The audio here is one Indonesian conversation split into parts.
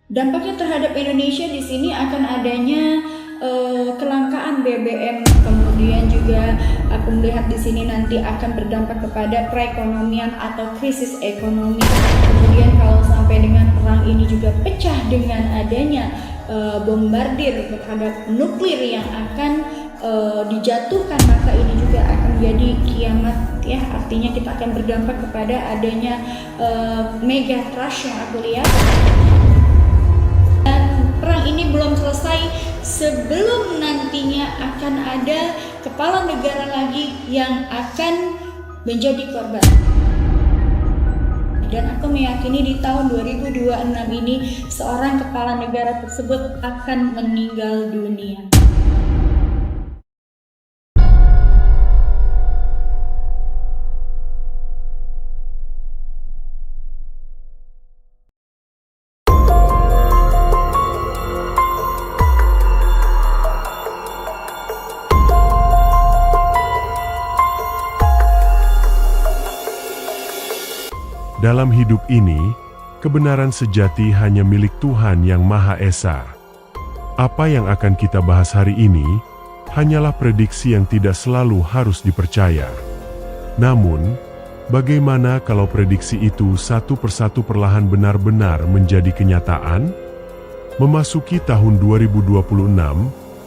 Dampaknya terhadap Indonesia di sini akan adanya kelangkaan BBM, kemudian juga aku melihat di sini nanti akan berdampak kepada perekonomian atau krisis ekonomi. Kemudian kalau sampai dengan perang ini juga pecah dengan adanya bombardir terhadap nuklir yang akan dijatuhkan, maka ini juga akan menjadi kiamat ya. Artinya kita akan berdampak kepada adanya mega crash yang aku lihat. Perang ini belum selesai sebelum nantinya akan ada kepala negara lagi yang akan menjadi korban. Dan aku meyakini di tahun 2026 ini seorang kepala negara tersebut akan meninggal dunia. Dalam hidup ini, kebenaran sejati hanya milik Tuhan Yang Maha Esa. Apa yang akan kita bahas hari ini, hanyalah prediksi yang tidak selalu harus dipercaya. Namun, bagaimana kalau prediksi itu satu persatu perlahan benar-benar menjadi kenyataan? Memasuki tahun 2026,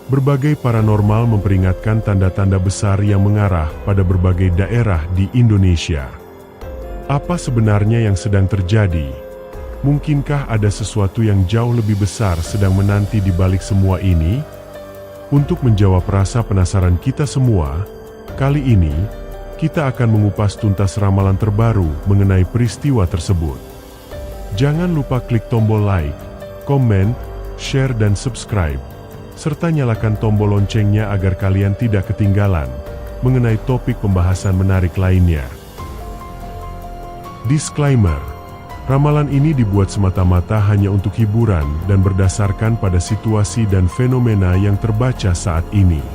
berbagai paranormal memperingatkan tanda-tanda besar yang mengarah pada berbagai daerah di Indonesia. Apa sebenarnya yang sedang terjadi? Mungkinkah ada sesuatu yang jauh lebih besar sedang menanti di balik semua ini? Untuk menjawab rasa penasaran kita semua, kali ini kita akan mengupas tuntas ramalan terbaru mengenai peristiwa tersebut. Jangan lupa klik tombol like, komen, share dan subscribe, serta nyalakan tombol loncengnya agar kalian tidak ketinggalan mengenai topik pembahasan menarik lainnya. Disclaimer, ramalan ini dibuat semata-mata hanya untuk hiburan dan berdasarkan pada situasi dan fenomena yang terbaca saat ini.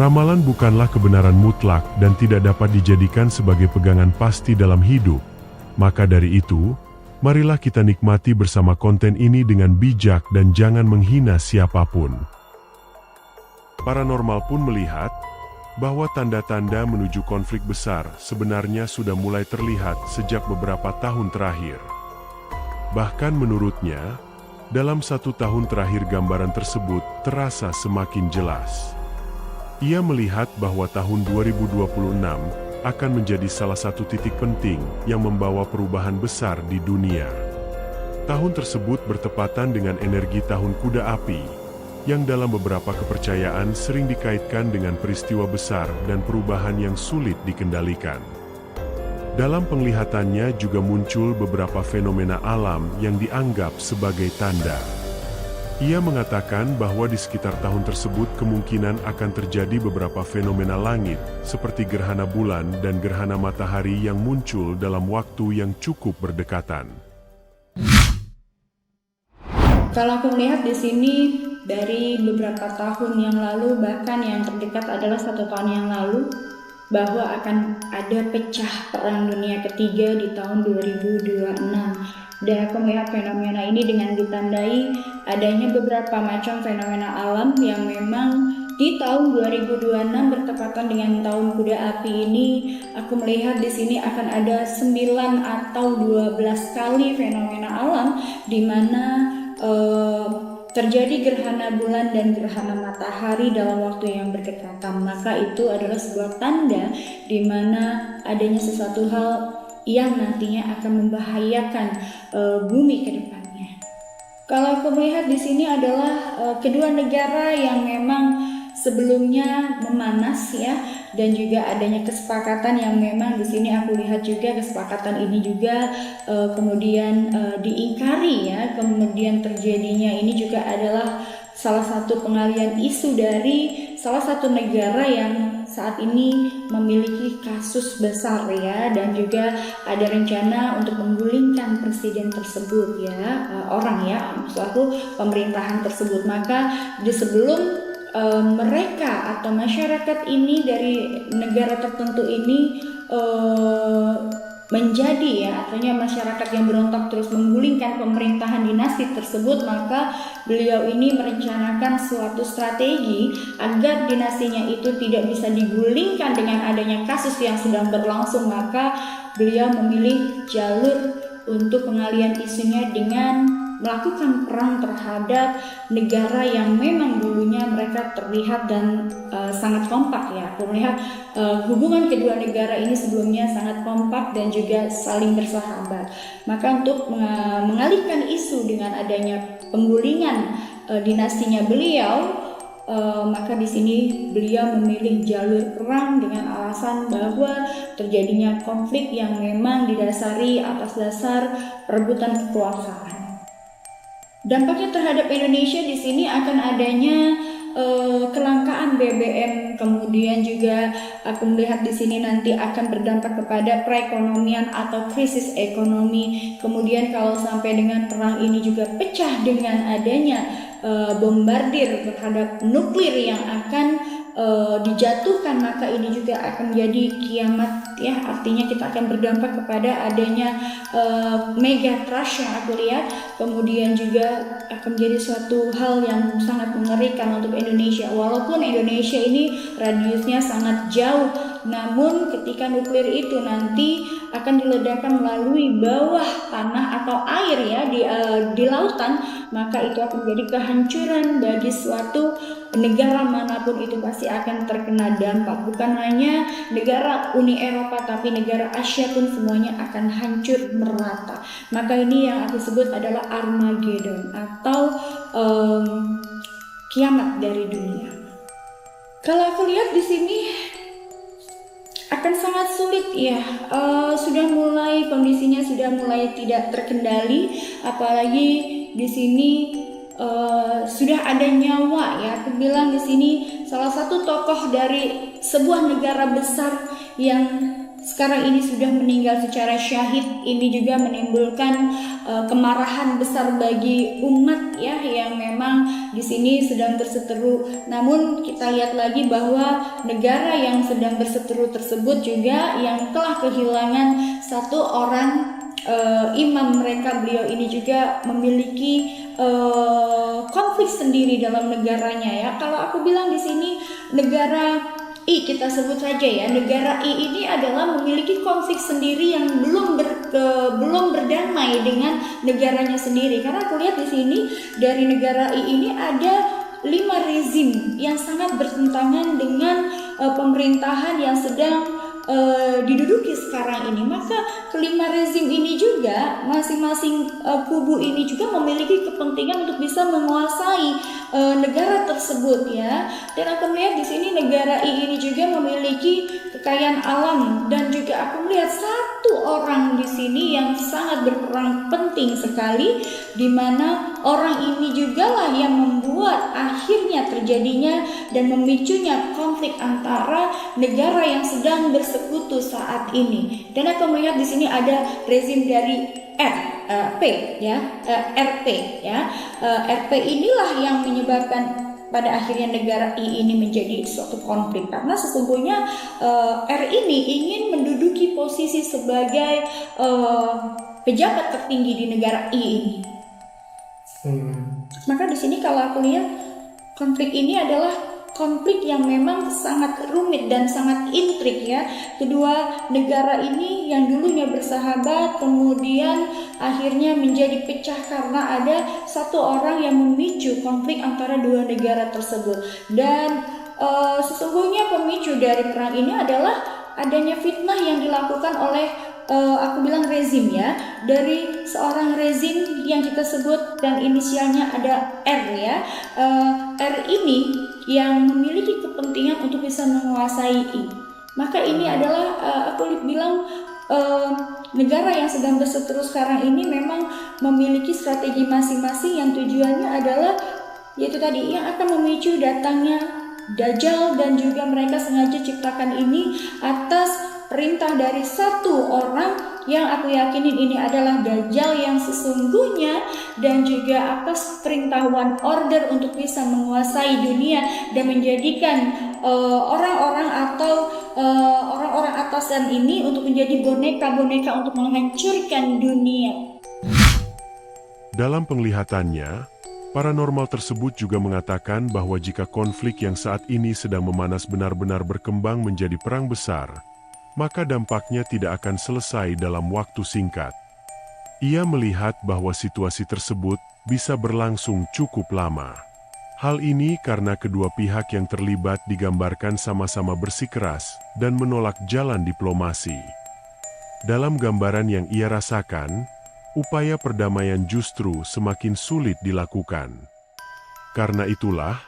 Ramalan bukanlah kebenaran mutlak dan tidak dapat dijadikan sebagai pegangan pasti dalam hidup. Maka dari itu, marilah kita nikmati bersama konten ini dengan bijak dan jangan menghina siapapun. Paranormal pun melihat bahwa tanda-tanda menuju konflik besar sebenarnya sudah mulai terlihat sejak beberapa tahun terakhir. Bahkan menurutnya, dalam 1 tahun terakhir gambaran tersebut terasa semakin jelas. Ia melihat bahwa tahun 2026 akan menjadi salah satu titik penting yang membawa perubahan besar di dunia. Tahun tersebut bertepatan dengan energi tahun kuda api, yang dalam beberapa kepercayaan sering dikaitkan dengan peristiwa besar dan perubahan yang sulit dikendalikan. Dalam penglihatannya juga muncul beberapa fenomena alam yang dianggap sebagai tanda. Ia mengatakan bahwa di sekitar tahun tersebut kemungkinan akan terjadi beberapa fenomena langit, seperti gerhana bulan dan gerhana matahari yang muncul dalam waktu yang cukup berdekatan. Kalau aku melihat di sini dari beberapa tahun yang lalu, bahkan yang terdekat adalah 1 tahun yang lalu, bahwa akan ada pecah perang dunia ketiga di tahun 2026. Dan aku melihat fenomena ini dengan ditandai adanya beberapa macam fenomena alam yang memang di tahun 2026 bertepatan dengan tahun kuda api ini. Aku melihat di sini akan ada 9 atau 12 kali fenomena alam di mana terjadi gerhana bulan dan gerhana matahari dalam waktu yang berdekatan. Maka itu adalah sebuah tanda di mana adanya sesuatu hal yang nantinya akan membahayakan bumi ke depannya. Kalau aku melihat di sini adalah kedua negara yang memang sebelumnya memanas ya, dan juga adanya kesepakatan yang memang di sini aku lihat juga kesepakatan ini juga kemudian diingkari ya. Kemudian terjadinya ini juga adalah salah satu pengalian isu dari salah satu negara yang saat ini memiliki kasus besar ya, dan juga ada rencana untuk menggulingkan presiden tersebut ya, orang ya, maksud aku pemerintahan tersebut. Maka di sebelum mereka atau masyarakat ini dari negara tertentu ini menjadi ya, artinya masyarakat yang berontak terus menggulingkan pemerintahan dinasti tersebut, maka beliau ini merencanakan suatu strategi agar dinastinya itu tidak bisa digulingkan dengan adanya kasus yang sedang berlangsung. Maka beliau memilih jalur untuk pengalian isunya dengan melakukan perang terhadap negara yang memang dulunya mereka terlihat dan sangat kompak ya. Aku melihat hubungan kedua negara ini sebelumnya sangat kompak dan juga saling bersahabat. Maka untuk mengalihkan isu dengan adanya penggulingan dinastinya beliau, maka di sini beliau memilih jalur perang dengan alasan bahwa terjadinya konflik yang memang didasari atas dasar perebutan kekuasaan. Dampaknya terhadap Indonesia di sini akan adanya kelangkaan BBM, kemudian juga aku melihat di sini nanti akan berdampak kepada perekonomian atau krisis ekonomi. Kemudian kalau sampai dengan perang ini juga pecah dengan adanya bombardir terhadap nuklir yang akan dijatuhkan, maka ini juga akan menjadi kiamat ya, artinya kita akan berdampak kepada adanya mega crash yang aku lihat. Kemudian juga akan menjadi suatu hal yang sangat mengerikan untuk Indonesia. Walaupun Indonesia ini radiusnya sangat jauh, namun ketika nuklir itu nanti akan diledakkan melalui bawah tanah atau air ya, di lautan, maka itu akan menjadi kehancuran bagi suatu negara manapun. Itu pasti akan terkena dampak. Bukan hanya negara Uni Eropa, tapi negara Asia pun semuanya akan hancur merata. Maka ini yang aku sebut adalah Armageddon atau kiamat dari dunia. Kalau aku lihat di sini akan sangat sulit ya, kondisinya sudah mulai tidak terkendali, apalagi di sini sudah ada nyawa ya. Aku bilang di sini salah satu tokoh dari sebuah negara besar yang sekarang ini sudah meninggal secara syahid, ini juga menimbulkan kemarahan besar bagi umat ya, yang memang di sini sedang berseteru. Namun kita lihat lagi bahwa negara yang sedang berseteru tersebut juga yang telah kehilangan satu orang imam mereka. Beliau ini juga memiliki konflik sendiri dalam negaranya ya. Kalau aku bilang di sini negara I, kita sebut saja ya, negara I ini adalah memiliki konflik sendiri yang belum berdamai dengan negaranya sendiri. Karena aku lihat di sini dari negara I ini ada 5 rezim yang sangat bertentangan dengan pemerintahan yang sedang diduduki sekarang ini. Maka kelima rezim ini juga masing-masing kubu ini juga memiliki kepentingan untuk bisa menguasai negara tersebut ya. Dan aku melihat di sini negara I ini juga memiliki kekayaan alam, dan juga aku melihat satu orang di sini yang sangat berperan penting sekali, di mana orang ini juga lah yang membuat akhirnya terjadinya dan memicunya konflik antara negara yang sedang bersekutu saat ini. Dan aku melihat di sini ada rezim dari RP ya. RP inilah yang menyebabkan pada akhirnya negara I ini menjadi suatu konflik, karena sesungguhnya R ini ingin menduduki posisi sebagai pejabat tertinggi di negara I ini. Maka di sini kalau aku lihat konflik ini adalah konflik yang memang sangat rumit dan sangat intrik ya. Kedua negara ini yang dulunya bersahabat kemudian akhirnya menjadi pecah karena ada satu orang yang memicu konflik antara dua negara tersebut. Dan sesungguhnya pemicu dari perang ini adalah adanya fitnah yang dilakukan oleh aku bilang rezim ya, dari seorang rezim yang kita sebut dan inisialnya ada R ya. R ini yang memiliki kepentingan untuk bisa menguasai I. Maka ini adalah aku bilang negara yang sedang berseteru sekarang ini memang memiliki strategi masing-masing yang tujuannya adalah yaitu tadi yang akan memicu datangnya Dajjal, dan juga mereka sengaja ciptakan ini atas perintah dari satu orang yang aku yakinin ini adalah Dajjal yang sesungguhnya, dan juga atas perintah one order untuk bisa menguasai dunia dan menjadikan orang-orang atau orang-orang atasan ini untuk menjadi boneka-boneka untuk menghancurkan dunia. Dalam penglihatannya, paranormal tersebut juga mengatakan bahwa jika konflik yang saat ini sedang memanas benar-benar berkembang menjadi perang besar, maka dampaknya tidak akan selesai dalam waktu singkat. Ia melihat bahwa situasi tersebut bisa berlangsung cukup lama. Hal ini karena kedua pihak yang terlibat digambarkan sama-sama bersikeras dan menolak jalan diplomasi. Dalam gambaran yang ia rasakan, upaya perdamaian justru semakin sulit dilakukan. Karena itulah,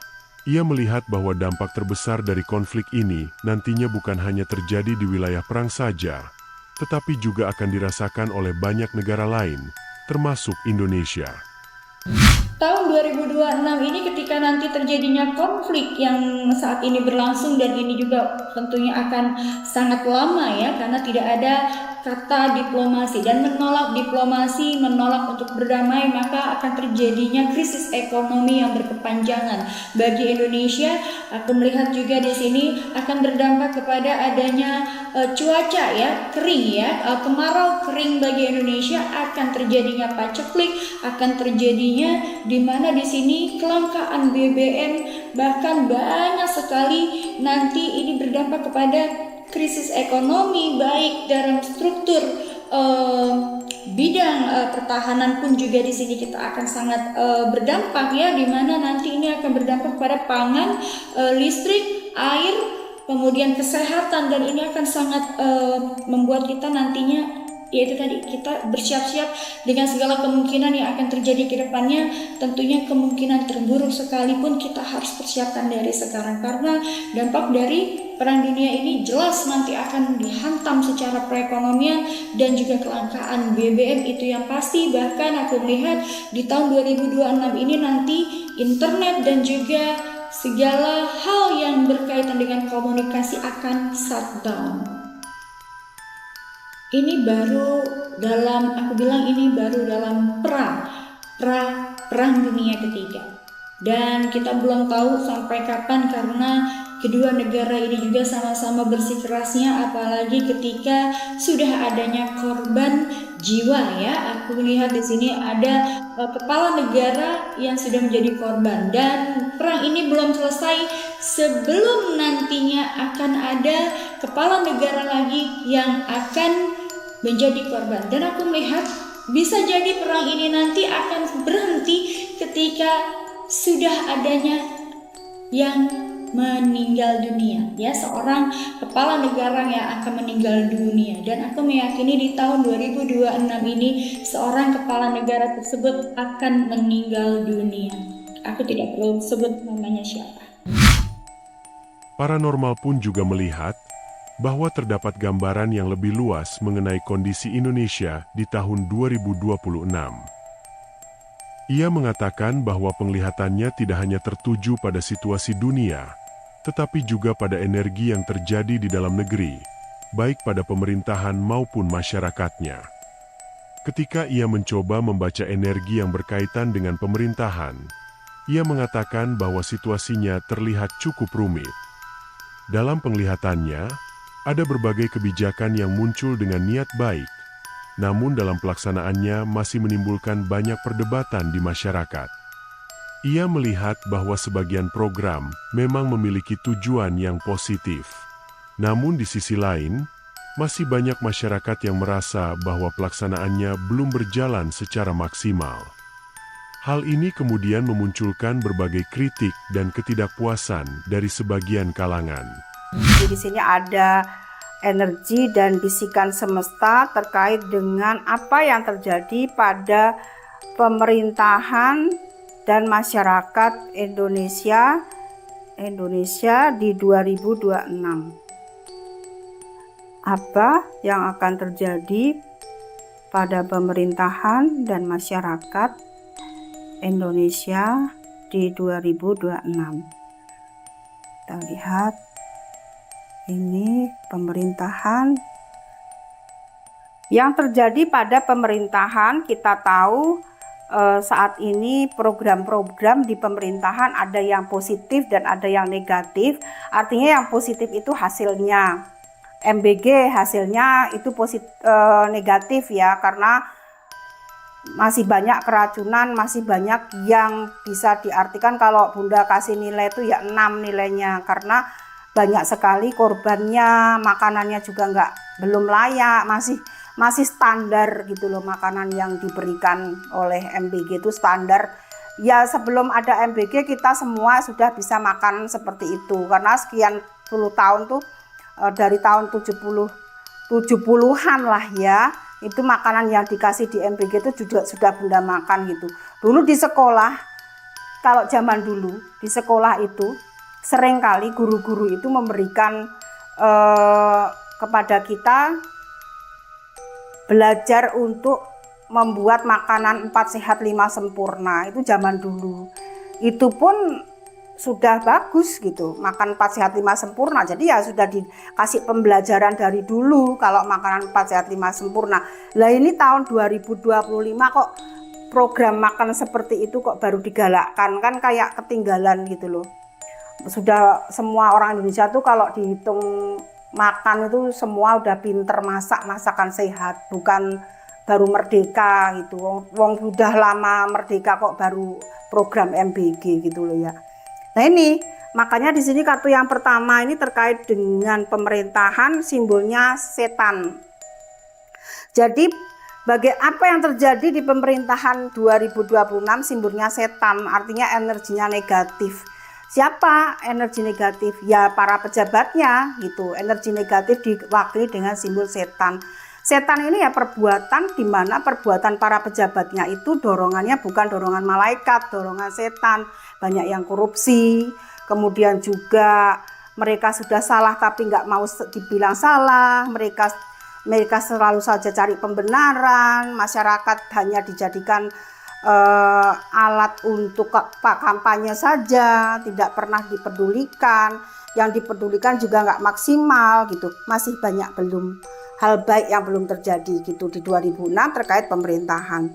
ia melihat bahwa dampak terbesar dari konflik ini nantinya bukan hanya terjadi di wilayah perang saja, tetapi juga akan dirasakan oleh banyak negara lain, termasuk Indonesia. Tahun 2026 ini ketika nanti terjadinya konflik yang saat ini berlangsung, dan ini juga tentunya akan sangat lama ya, karena tidak ada kata diplomasi dan menolak diplomasi, menolak untuk berdamai, maka akan terjadinya krisis ekonomi yang berkepanjangan bagi Indonesia. Aku melihat juga di sini akan berdampak kepada adanya cuaca ya, kering ya, kemarau kering bagi Indonesia, akan terjadinya paceklik, akan terjadinya di mana di sini kelangkaan BBM, bahkan banyak sekali nanti ini berdampak kepada krisis ekonomi, baik dalam struktur bidang pertahanan pun juga di sini kita akan sangat berdampak ya, di mana nanti ini akan berdampak pada pangan, listrik, air, kemudian kesehatan, dan ini akan sangat membuat kita nantinya, yaitu tadi kita bersiap-siap dengan segala kemungkinan yang akan terjadi ke depannya. Tentunya kemungkinan terburuk sekalipun kita harus persiapkan dari sekarang, karena dampak dari perang dunia ini jelas nanti akan dihantam secara perekonomian dan juga kelangkaan BBM itu yang pasti. Bahkan aku melihat di tahun 2026 ini nanti internet dan juga segala hal yang berkaitan dengan komunikasi akan shutdown. Ini baru dalam, aku bilang ini baru dalam perang dunia ketiga. Dan kita belum tahu sampai kapan, karena kedua negara ini juga sama-sama bersikeras-kerasnya, apalagi ketika sudah adanya korban jiwa ya. Aku melihat di sini ada kepala negara yang sudah menjadi korban, dan perang ini belum selesai sebelum nantinya akan ada kepala negara lagi yang akan menjadi korban. Dan aku melihat bisa jadi perang ini nanti akan berhenti ketika sudah adanya yang meninggal dunia ya, seorang kepala negara yang akan meninggal dunia. Dan aku meyakini di tahun 2026 ini seorang kepala negara tersebut akan meninggal dunia. Aku tidak perlu sebut namanya siapa. Paranormal pun juga melihat bahwa terdapat gambaran yang lebih luas mengenai kondisi Indonesia di tahun 2026. Ia mengatakan bahwa penglihatannya tidak hanya tertuju pada situasi dunia, tetapi juga pada energi yang terjadi di dalam negeri, baik pada pemerintahan maupun masyarakatnya. Ketika ia mencoba membaca energi yang berkaitan dengan pemerintahan, ia mengatakan bahwa situasinya terlihat cukup rumit. Dalam penglihatannya, ada berbagai kebijakan yang muncul dengan niat baik, namun dalam pelaksanaannya masih menimbulkan banyak perdebatan di masyarakat. Ia melihat bahwa sebagian program memang memiliki tujuan yang positif. Namun di sisi lain, masih banyak masyarakat yang merasa bahwa pelaksanaannya belum berjalan secara maksimal. Hal ini kemudian memunculkan berbagai kritik dan ketidakpuasan dari sebagian kalangan. Di sini ada energi dan bisikan semesta terkait dengan apa yang terjadi pada pemerintahan dan masyarakat Indonesia di 2026. Apa yang akan terjadi pada pemerintahan dan masyarakat Indonesia di 2026. Kita lihat ini pemerintahan Yang terjadi pada pemerintahan, kita tahu saat ini program-program di pemerintahan ada yang positif dan ada yang negatif. Artinya yang positif itu hasilnya, MBG hasilnya itu negatif ya, karena masih banyak keracunan, masih banyak yang bisa diartikan kalau Bunda kasih nilai itu ya 6 nilainya, karena banyak sekali korbannya, makanannya juga belum layak, masih standar gitu loh, makanan yang diberikan oleh MBG itu standar. Ya sebelum ada MBG kita semua sudah bisa makan seperti itu, karena sekian puluh tahun tuh dari tahun 70-an lah ya, itu makanan yang dikasih di MBG itu juga sudah Bunda makan gitu. Dulu di sekolah, kalau zaman dulu di sekolah itu seringkali guru-guru itu memberikan kepada kita belajar untuk membuat makanan 4 sehat 5 sempurna. Itu zaman dulu. Itu pun sudah bagus gitu, makan 4 sehat 5 sempurna. Jadi ya sudah dikasih pembelajaran dari dulu kalau makanan 4 sehat 5 sempurna. Lah ini tahun 2025 kok program makan seperti itu kok baru digalakkan, kan kayak ketinggalan gitu loh. Sudah semua orang Indonesia tuh kalau dihitung makan itu semua udah pinter masak, masakan sehat, bukan baru merdeka gitu. Wong udah lama merdeka kok baru program MBG gitu loh ya. Nah ini makanya di sini kartu yang pertama ini terkait dengan pemerintahan, simbolnya setan. Jadi apa yang terjadi di pemerintahan 2026, simbolnya setan, artinya energinya negatif. Siapa energi negatif? Ya para pejabatnya gitu. Energi negatif diwakili dengan simbol setan. Setan ini ya perbuatan, di mana perbuatan para pejabatnya itu dorongannya bukan dorongan malaikat, dorongan setan. Banyak yang korupsi, kemudian juga mereka sudah salah tapi nggak mau dibilang salah. Mereka selalu saja cari pembenaran. Masyarakat hanya dijadikan alat untuk kampanye saja, tidak pernah dipedulikan. Yang dipedulikan juga nggak maksimal gitu. Masih banyak hal baik yang belum terjadi gitu di 2006 terkait pemerintahan.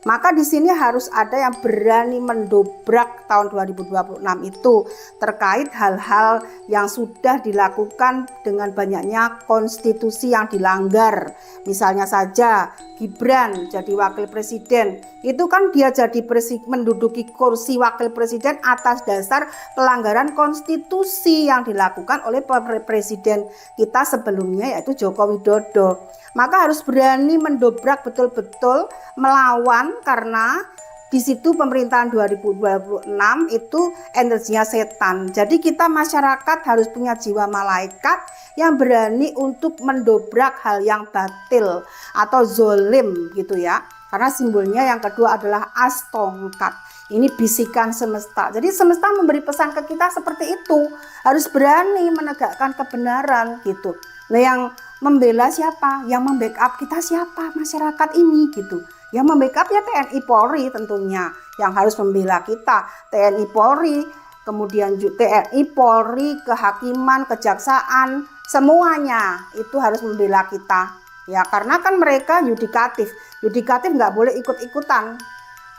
Maka di sini harus ada yang berani mendobrak tahun 2026 itu terkait hal-hal yang sudah dilakukan dengan banyaknya konstitusi yang dilanggar. Misalnya saja Gibran jadi wakil presiden, itu kan dia jadi menduduki kursi wakil presiden atas dasar pelanggaran konstitusi yang dilakukan oleh presiden kita sebelumnya, yaitu Joko Widodo. Maka harus berani mendobrak betul-betul, melawan, karena di situ pemerintahan 2026 itu energinya setan. Jadi kita masyarakat harus punya jiwa malaikat yang berani untuk mendobrak hal yang batil atau zolim gitu ya. Karena simbolnya yang kedua adalah as tongkat. Ini bisikan semesta. Jadi semesta memberi pesan ke kita seperti itu. Harus berani menegakkan kebenaran gitu. Nah yang membela siapa? Yang membackup kita siapa? Masyarakat ini gitu. Yang membackup ya TNI Polri tentunya yang harus membela kita. TNI Polri, kemudian TNI Polri, kehakiman, kejaksaan, semuanya itu harus membela kita. Ya karena kan mereka yudikatif. Yudikatif nggak boleh ikut-ikutan.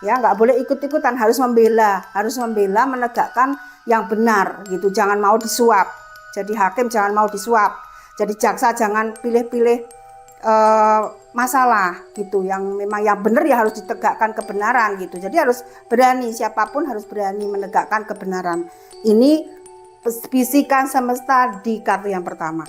Ya nggak boleh ikut-ikutan, harus membela menegakkan yang benar gitu. Jangan mau disuap. Jadi hakim jangan mau disuap. Jadi jaksa jangan pilih-pilih masalah gitu. Yang memang yang benar ya harus ditegakkan kebenaran gitu. Jadi harus berani, siapapun harus berani menegakkan kebenaran. Ini bisikan semesta di kartu yang pertama.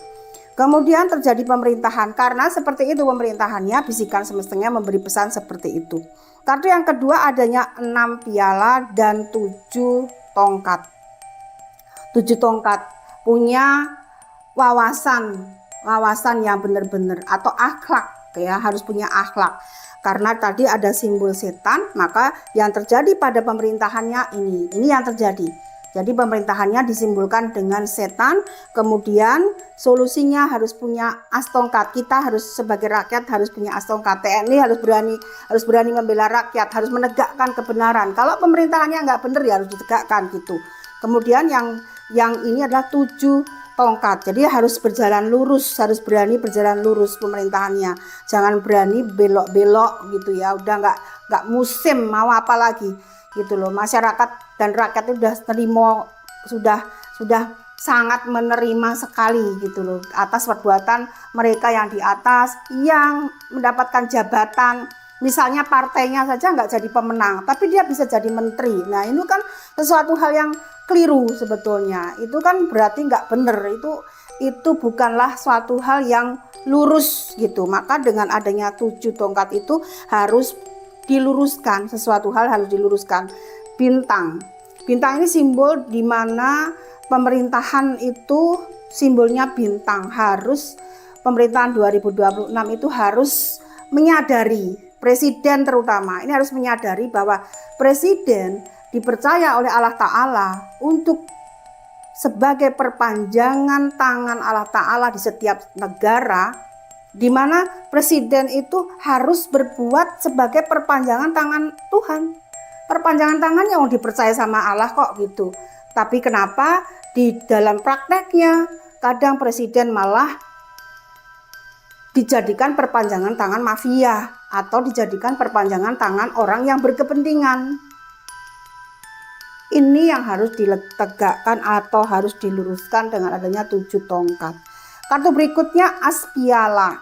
Kemudian terjadi pemerintahan, karena seperti itu pemerintahannya, bisikan semestanya memberi pesan seperti itu. Kartu yang kedua adanya 6 piala dan 7 tongkat. 7 tongkat punya wawasan yang benar-benar atau akhlak ya, harus punya akhlak. Karena tadi ada simbol setan, maka yang terjadi pada pemerintahannya ini yang terjadi. Jadi pemerintahannya disimbolkan dengan setan, kemudian solusinya harus punya as tongkat. Kita harus sebagai rakyat harus punya as tongkat. TNI harus berani membela rakyat, harus menegakkan kebenaran. Kalau pemerintahannya nggak benar ya harus ditegakkan gitu. Kemudian yang ini adalah 7 tongkat. Jadi harus berjalan lurus, harus berani berjalan lurus pemerintahannya. Jangan berani belok-belok gitu ya. Udah nggak musim mau apa lagi gitu loh. Masyarakat dan rakyat itu sudah sangat menerima sekali gitu loh atas perbuatan mereka yang di atas yang mendapatkan jabatan. Misalnya partainya saja nggak jadi pemenang, tapi dia bisa jadi menteri. Nah ini kan sesuatu hal yang keliru sebetulnya. Itu kan berarti nggak benar. Itu bukanlah suatu hal yang lurus gitu. Maka dengan adanya 7 tongkat itu harus diluruskan. Sesuatu hal harus diluruskan. Bintang ini simbol di mana pemerintahan itu simbolnya bintang. Harus pemerintahan 2026 itu harus menyadari, presiden terutama ini harus menyadari bahwa presiden dipercaya oleh Allah Ta'ala untuk sebagai perpanjangan tangan Allah Ta'ala di setiap negara, di mana presiden itu harus berbuat sebagai perpanjangan tangan Tuhan. Perpanjangan tangan yang dipercaya sama Allah kok gitu. Tapi kenapa di dalam prakteknya kadang presiden malah dijadikan perpanjangan tangan mafia atau dijadikan perpanjangan tangan orang yang berkepentingan. Ini yang harus ditegakkan atau harus diluruskan dengan adanya 7 tongkat. Kartu berikutnya aspiala.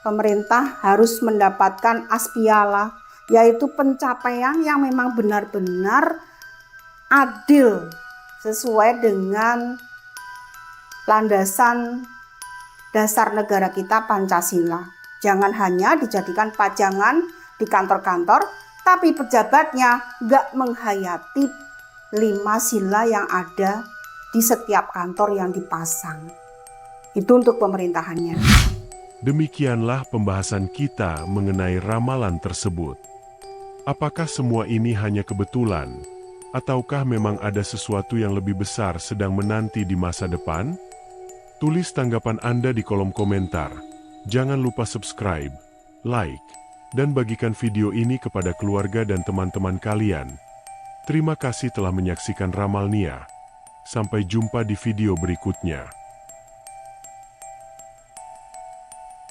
Pemerintah harus mendapatkan aspiala, yaitu pencapaian yang memang benar-benar adil sesuai dengan landasan dasar negara kita Pancasila. Jangan hanya dijadikan pajangan di kantor-kantor, tapi pejabatnya nggak menghayati 5 sila yang ada di setiap kantor yang dipasang. Itu untuk pemerintahannya. Demikianlah pembahasan kita mengenai ramalan tersebut. Apakah semua ini hanya kebetulan? Ataukah memang ada sesuatu yang lebih besar sedang menanti di masa depan? Tulis tanggapan Anda di kolom komentar. Jangan lupa subscribe, like, dan bagikan video ini kepada keluarga dan teman-teman kalian. Terima kasih telah menyaksikan Ramal Nia. Sampai jumpa di video berikutnya.